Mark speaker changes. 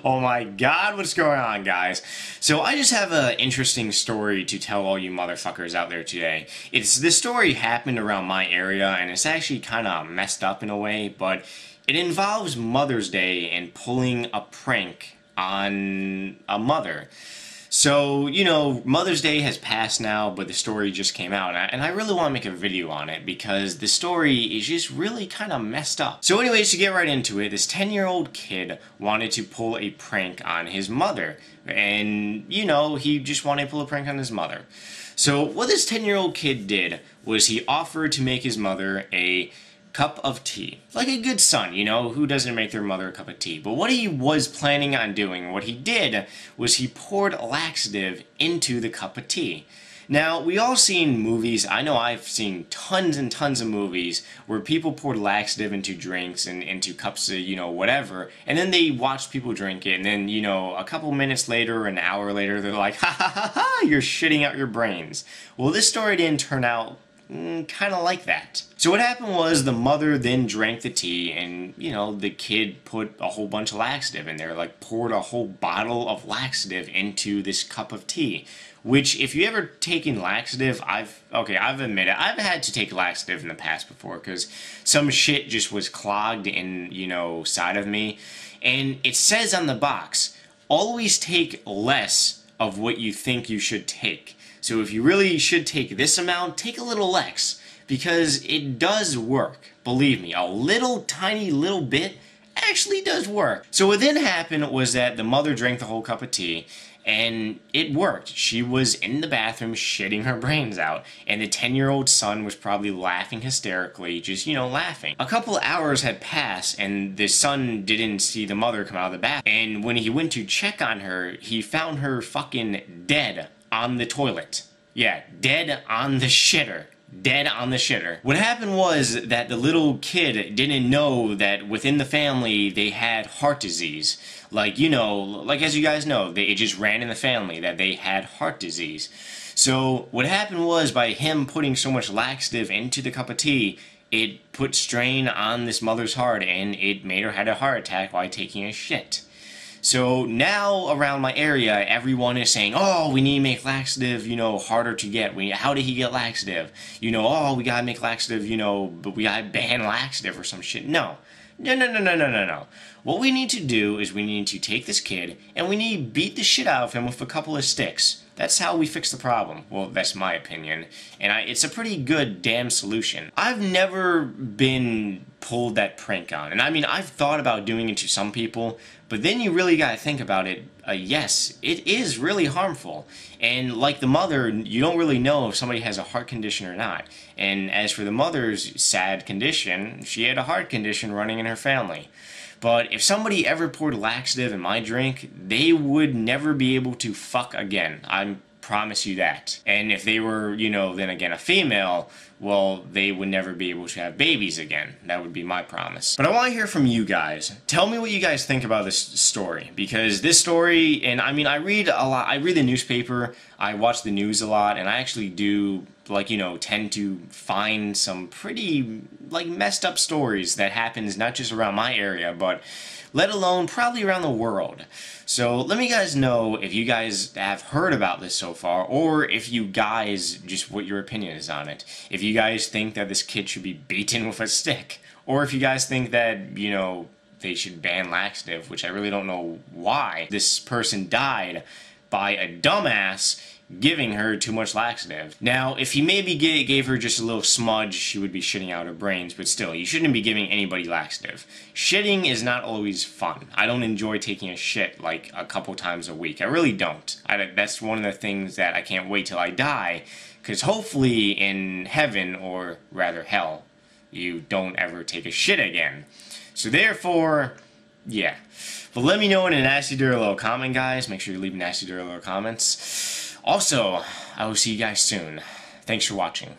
Speaker 1: Oh my god, what's going on, guys? So I just have an interesting story to tell all you motherfuckers out there today. This story happened around my area, and it's actually kind of messed up in a way, but it involves Mother's Day and pulling a prank on a mother. So, you know, Mother's Day has passed now, but the story just came out, and I really want to make a video on it because the story is just really kind of messed up. So anyways, to get right into it, this 10-year-old kid wanted to pull a prank on his mother, and, you know, he just wanted to pull a prank on his mother. So what this 10-year-old kid did was he offered to make his mother a cup of tea. Like a good son, you know, who doesn't make their mother a cup of tea? But what he was planning on doing, what he did, was he poured laxative into the cup of tea. Now, we all seen movies, I know I've seen tons and tons of movies where people poured laxative into drinks and into cups of, you know, whatever, and then they watched people drink it, and then, you know, a couple minutes later, an hour later, they're like, ha ha ha ha, you're shitting out your brains. Well, this story didn't turn out kind of like that. So what happened was the mother then drank the tea, and, you know, the kid put a whole bunch of laxative in there, like poured a whole bottle of laxative into this cup of tea. Which, if you ever taken laxative, I've admitted, I've had to take laxative in the past before, because some shit just was clogged in, you know, side of me. And it says on the box, always take less of what you think you should take. So if you really should take this amount, take a little less, because it does work. Believe me, a little tiny little bit actually does work. So what then happened was that the mother drank the whole cup of tea, and it worked. She was in the bathroom shitting her brains out, and the 10-year-old son was probably laughing hysterically, just, you know, laughing. A couple hours had passed, and the son didn't see the mother come out of the bath, and when he went to check on her, he found her fucking dead on the toilet. Yeah, dead on the shitter. Dead on the shitter. What happened was that the little kid didn't know that within the family they had heart disease. Like, you know, like as you guys know, it just ran in the family that they had heart disease. So what happened was by him putting so much laxative into the cup of tea, it put strain on this mother's heart, and it made her have a heart attack while taking a shit. So now around my area, everyone is saying, oh, we need to make laxative, you know, harder to get. How did he get laxative? You know, oh, we gotta make laxative, you know, but we gotta ban laxative or some shit. No. No. What we need to do is we need to take this kid and we need to beat the shit out of him with a couple of sticks. That's how we fix the problem. Well, that's my opinion. And it's a pretty good damn solution. I've never been pulled that prank on. And I mean, I've thought about doing it to some people, but then you really gotta think about it. Yes, it is really harmful. And like the mother, you don't really know if somebody has a heart condition or not. And as for the mother's sad condition, she had a heart condition running in her family. But if somebody ever poured laxative in my drink, they would never be able to fuck again. I promise you that. And if they were, you know, then again a female, well, they would never be able to have babies again. That would be my promise. But I want to hear from you guys. Tell me what you guys think about this story. Because this story, and I mean, I read a lot. I read the newspaper, I watch the news a lot, and I actually do, like, you know, tend to find some pretty, like, messed up stories that happens not just around my area, but let alone probably around the world. So let me guys know if you guys have heard about this so far, or if you guys, just what your opinion is on it. If you guys think that this kid should be beaten with a stick, or if you guys think that, you know, they should ban laxative, which I really don't know why. This person died by a dumbass giving her too much laxative. Now, if he maybe gave her just a little smudge, she would be shitting out her brains, but still, you shouldn't be giving anybody laxative. Shitting is not always fun. I don't enjoy taking a shit like a couple times a week. I really don't. That's one of the things that I can't wait till I die, because hopefully in heaven, or rather hell, you don't ever take a shit again. So therefore, yeah. But let me know in a nasty dirty little comment, guys. Make sure you leave nasty dirty little comments. Also, I will see you guys soon. Thanks for watching.